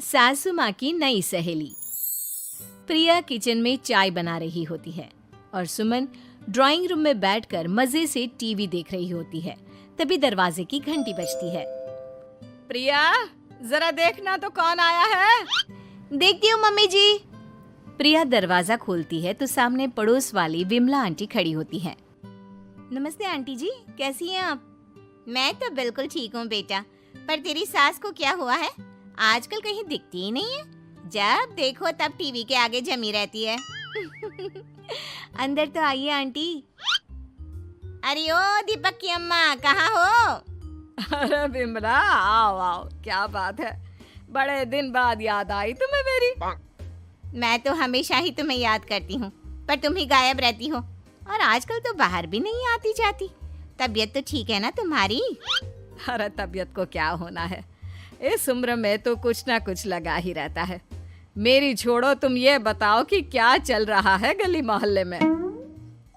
सासू माँ की नई सहेली। प्रिया किचन में चाय बना रही होती है और सुमन ड्राइंग रूम में बैठकर मजे से टीवी देख रही होती है। तभी दरवाजे की घंटी बजती है। प्रिया, जरा देखना तो कौन आया है। देखती हूँ मम्मी जी। प्रिया दरवाजा खोलती है तो सामने पड़ोस वाली विमला आंटी खड़ी होती है। नमस्ते आंटी जी, कैसी हैं आप? मैं तो बिल्कुल ठीक हूँ बेटा, पर तेरी सास को क्या हुआ है? आजकल कहीं दिखती ही नहीं है। जब देखो तब टीवी के आगे जमी रहती है। अंदर तो आइए आंटी। अरे ओ दीपक की अम्मा, कहाँ हो? अरे विमला, आओ आओ, क्या बात है, बड़े दिन बाद याद आई तुम्हें मेरी। मैं तो हमेशा ही तुम्हें याद करती हूँ, पर तुम ही गायब रहती हो और आजकल तो बाहर भी नहीं आती जाती। तबीयत तो ठीक है ना तुम्हारी? अरे तबीयत को क्या होना है, इस उम्र में तो कुछ ना कुछ लगा ही रहता है। मेरी छोड़ो, तुम ये बताओ कि क्या चल रहा है गली मोहल्ले में।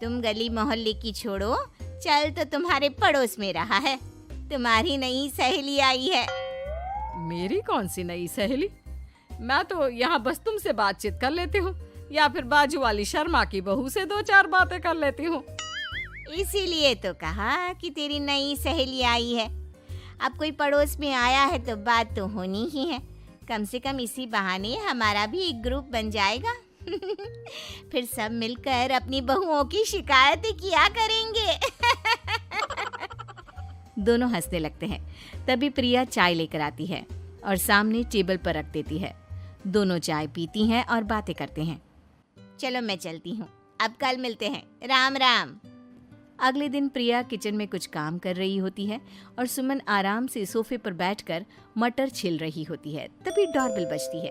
तुम गली मोहल्ले की छोड़ो, चल तो तुम्हारे पड़ोस में रहा है। तुम्हारी नई सहेली आई है। मेरी कौन सी नई सहेली? मैं तो यहाँ बस तुमसे बातचीत कर लेती हूँ या फिर बाजू वाली शर्मा की बहू से दो चार बातें कर लेती हूँ। इसीलिए तो कहा कि तेरी नई सहेली आई है। अब कोई पड़ोस में आया है तो बात तो होनी ही है। कम से कम इसी बहाने हमारा भी एक ग्रुप बन जाएगा। फिर सब मिलकर अपनी बहुओं की शिकायतें किया करेंगे। दोनों हंसने लगते हैं। तभी प्रिया चाय लेकर आती है और सामने टेबल पर रख देती है। दोनों चाय पीती हैं और बातें करते हैं। चलो मैं चलती हूँ, अब कल मिलते हैं। राम राम। अगले दिन प्रिया किचन में कुछ काम कर रही होती है और सुमन आराम से सोफे पर बैठकर मटर छिल रही होती है। तभी डोरबेल बजती है।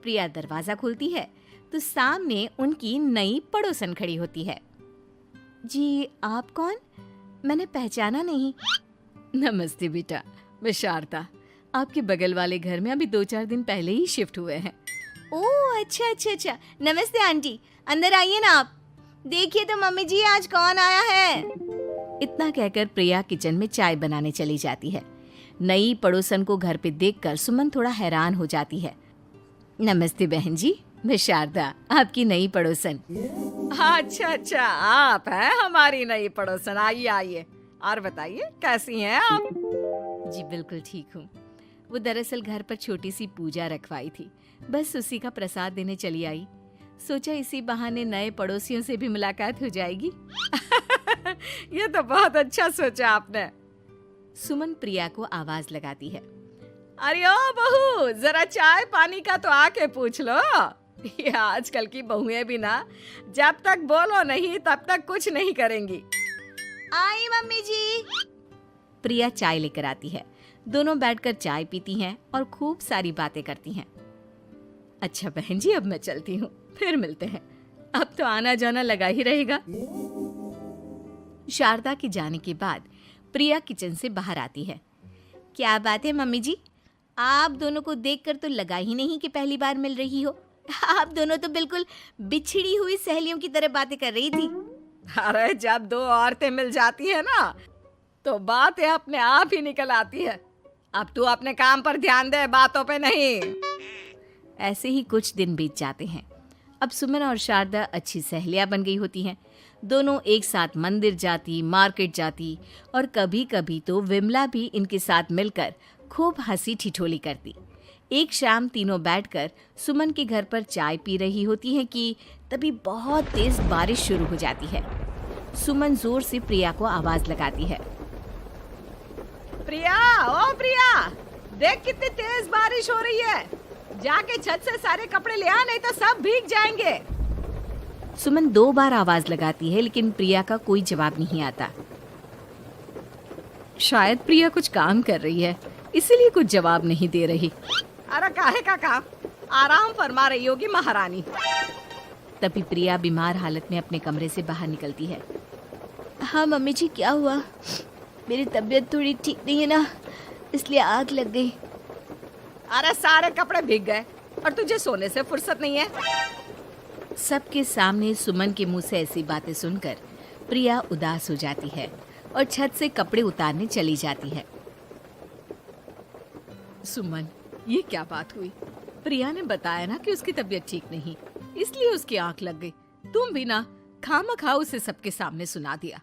प्रिया दरवाजा खोलती है तो सामने उनकी नई पड़ोसन खड़ी होती है। जी, आप कौन? मैंने पहचाना नहीं। नमस्ते बेटा, मैं शारदा, आपके बगल वाले घर में अभी 2-4 दिन पहले ही शिफ्ट हुए हैं। ओह अच्छा। नमस्ते आंटी, अंदर आइए ना आप। देखिए तो मम्मी जी, आज कौन आया है। इतना कहकर प्रिया किचन में चाय बनाने चली जाती है। नई पड़ोसन को घर पे देखकर सुमन थोड़ा हैरान हो जाती है। नमस्ते बहन जी, मैं शारदा, आपकी नई पड़ोसन। अच्छा, आप हैं हमारी नई पड़ोसन। आइए आइए, और बताइए कैसी हैं आप? जी बिल्कुल ठीक हूँ। वो दरअसल घर पर छोटी सी पूजा रखवाई थी, बस उसी का प्रसाद देने चली आई। सोचा इसी बहाने नए पड़ोसियों से भी मुलाकात हो जाएगी। ये तो बहुत अच्छा सोचा आपने। सुमन प्रिया को आवाज लगाती है। अरे ओ बहू, जरा चाय पानी का तो आके पूछ लो। ये आजकल की बहुएं भी ना, जब तक बोलो नहीं तब तक कुछ नहीं करेंगी। आई मम्मी जी। प्रिया चाय लेकर आती है। दोनों बैठकर चाय पीती हैं और खूब सारी बातें करती हैं। अच्छा बहन जी, अब मैं चलती हूँ, फिर मिलते हैं। अब तो आना जाना लगा ही रहेगा। शारदा के जाने के बाद प्रिया किचन से बाहर आती है। क्या बात है मम्मी जी, आप दोनों को देखकर तो लगा ही नहीं कि पहली बार मिल रही हो। आप दोनों तो बिल्कुल बिछड़ी हुई सहेलियों की तरह बातें कर रही थी। अरे जब दो औरतें मिल जाती है ना, तो बातें अपने आप ही निकल आती है। अब तू अपने काम पर ध्यान दे, बातों पे नहीं। ऐसे ही कुछ दिन बीत जाते हैं। अब सुमन और शारदा अच्छी सहेलियां बन गई होती हैं। दोनों एक साथ मंदिर जाती, मार्केट जाती और कभी कभी तो विमला भी इनके साथ मिलकर खूब हंसी ठिठोली करती। एक शाम तीनों बैठकर सुमन के घर पर चाय पी रही होती हैं कि तभी बहुत तेज बारिश शुरू हो जाती है। सुमन जोर से प्रिया को आवाज लगाती है। प्रिया, ओ प्रिया, देख कितनी तेज बारिश हो रही है। जाके छत से सारे कपड़े ले आ, नहीं तो सब भीग जाएंगे। सुमन 2 बार आवाज लगाती है लेकिन प्रिया का कोई जवाब नहीं आता। शायद प्रिया कुछ काम कर रही है, इसीलिए कुछ जवाब नहीं दे रही। अरे काहे का काम, आराम फरमा रही होगी महारानी। तभी प्रिया बीमार हालत में अपने कमरे से बाहर निकलती है। हाँ मम्मी जी, क्या हुआ? मेरी तबीयत थोड़ी ठीक नहीं है ना, इसलिए आग लग गई। अरे सारे कपड़े भीग गए और तुझे सोने से फुर्सत नहीं है। सबके सामने सुमन के मुंह से ऐसी बातें सुनकर प्रिया उदास हो जाती है और छत से कपड़े उतारने चली जाती है। सुमन, ये क्या बात हुई? प्रिया ने बताया ना कि उसकी तबीयत ठीक नहीं, इसलिए उसकी आंख लग गई। तुम भी ना खामखा उसे सबके सामने सुना दिया।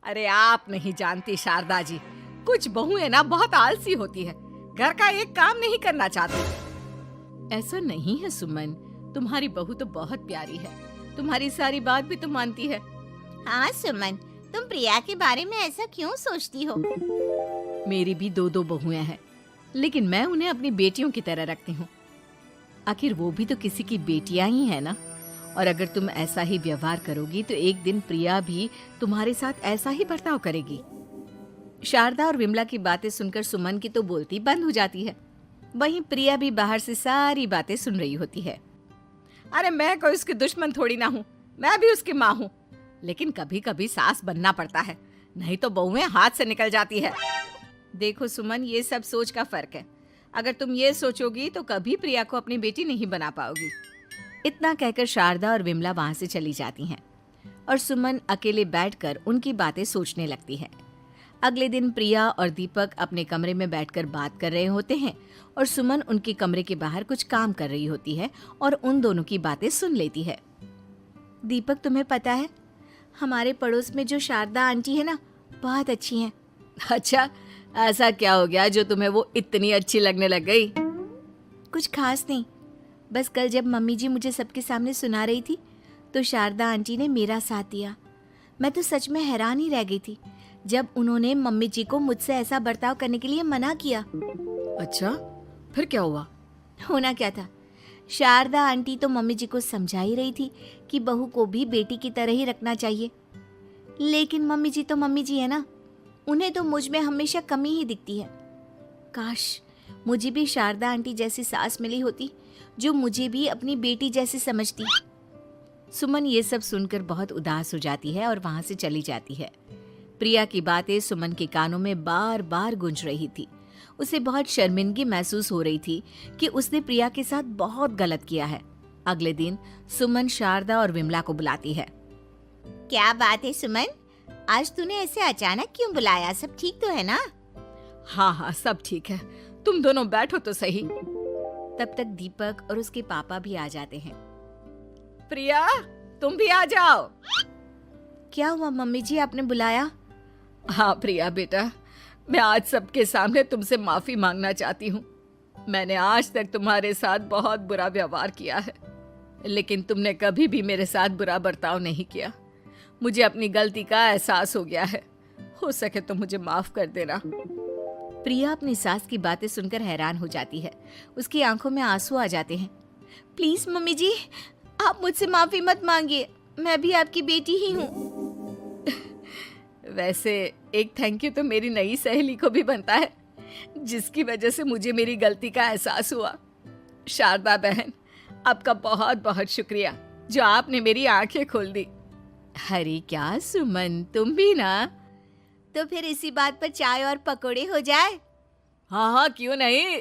अरे आप नहीं जानती शारदा जी, कुछ बहुएं ना बहुत आलसी होती है, घर का एक काम नहीं करना चाहती। ऐसा नहीं है सुमन, तुम्हारी बहू तो बहुत प्यारी है, तुम्हारी सारी बात भी तो मानती है। हाँ सुमन, तुम प्रिया के बारे में ऐसा क्यों सोचती हो? मेरी भी दो बहुएं हैं, लेकिन मैं उन्हें अपनी बेटियों की तरह रखती हूँ। आखिर वो भी तो किसी की बेटियां ही है ना। और अगर तुम ऐसा ही व्यवहार करोगी तो एक दिन प्रिया भी तुम्हारे साथ ऐसा ही बर्ताव करेगी। शारदा और विमला की बातें सुनकर सुमन की तो बोलती बंद हो जाती है। वहीं प्रिया भी बाहर से सारी बातें सुन रही होती है। अरे मैं कोई उसकी दुश्मन थोड़ी ना हूँ, मैं भी उसकी माँ हूँ, लेकिन कभी कभी सास बनना पड़ता है, नहीं तो बहुएं हाथ से निकल जाती है। देखो सुमन, ये सब सोच का फर्क है। अगर तुम ये सोचोगी तो कभी प्रिया को अपनी बेटी नहीं बना पाओगी। इतना कहकर शारदा और विमला वहां से चली जाती हैं और सुमन अकेले बैठकर उनकी बातें सोचने लगती है। अगले दिन प्रिया और दीपक अपने कमरे में बैठकर बात कर रहे होते हैं और सुमन उनके कमरे के बाहर कुछ काम कर रही होती है और उन दोनों की बातें सुन लेती है। दीपक, तुम्हें पता है हमारे पड़ोस में जो शारदा आंटी है ना, बहुत अच्छी हैं। अच्छा, ऐसा क्या हो गया जो तुम्हें वो इतनी अच्छी लगने लग गई? कुछ खास नहीं, बस कल जब मम्मी जी मुझे सबके सामने सुना रही थी तो शारदा आंटी ने मेरा साथ दिया। मैं तो सच में हैरान ही रह गई थी जब उन्होंने मम्मी जी को मुझसे ऐसा बर्ताव करने के लिए मना किया। अच्छा, फिर क्या हुआ? होना क्या था, शारदा आंटी तो मम्मी जी को समझा ही रही थी कि बहू को भी बेटी की तरह ही रखना चाहिए, लेकिन मम्मी जी तो मम्मी जी है ना, उन्हें तो मुझ में हमेशा कमी ही दिखती है। काश मुझे भी शारदा आंटी जैसी सास मिली होती जो मुझे भी अपनी बेटी जैसी समझती। सुमन ये सब सुनकर बहुत उदास हो जाती है और वहां से चली जाती है। प्रिया की बातें सुमन के कानों में बार बार गूंज रही थी। उसे बहुत शर्मिंदगी महसूस हो रही थी कि उसने प्रिया के साथ बहुत गलत किया है। अगले दिन सुमन शारदा और विमला को बुलाती है। क्या बात है सुमन, आज तूने ऐसे अचानक क्यों बुलाया? सब ठीक तो है ना? हाँ हाँ, सब ठीक है, तुम दोनों बैठो तो सही। तब तक दीपक और उसके पापा भी आ जाते हैं। प्रिया, तुम भी आ जाओ। क्या हुआ मम्मी जी, आपने बुलाया? हाँ प्रिया बेटा, मैं आज सबके सामने तुमसे माफी मांगना चाहती हूँ। मैंने आज तक तुम्हारे साथ बहुत बुरा व्यवहार किया है, लेकिन तुमने कभी भी मेरे साथ बुरा बर्ताव नहीं किया। मुझे अपनी गलती का एहसास हो गया है, हो सके तो मुझे माफ कर देना। प्रिया अपनी सास की बातें सुनकर हैरान हो जाती है। उसकी आंखों में आंसू आ जाते हैं। प्लीज मम्मी जी, आप मुझसे माफी मत मांगिए, मैं भी आपकी बेटी ही हूँ। वैसे एक थैंक यू तो मेरी नई सहेली को भी बनता है, जिसकी वजह से मुझे मेरी गलती का एहसास हुआ। शारदा बहन, आपका बहुत बहुत शुक्रिया जो आपने मेरी आंखें खोल दी। अरे क्या सुमन, तुम भी ना। तो फिर इसी बात पर चाय और पकोड़े हो जाए। हाँ हाँ, क्यों नहीं।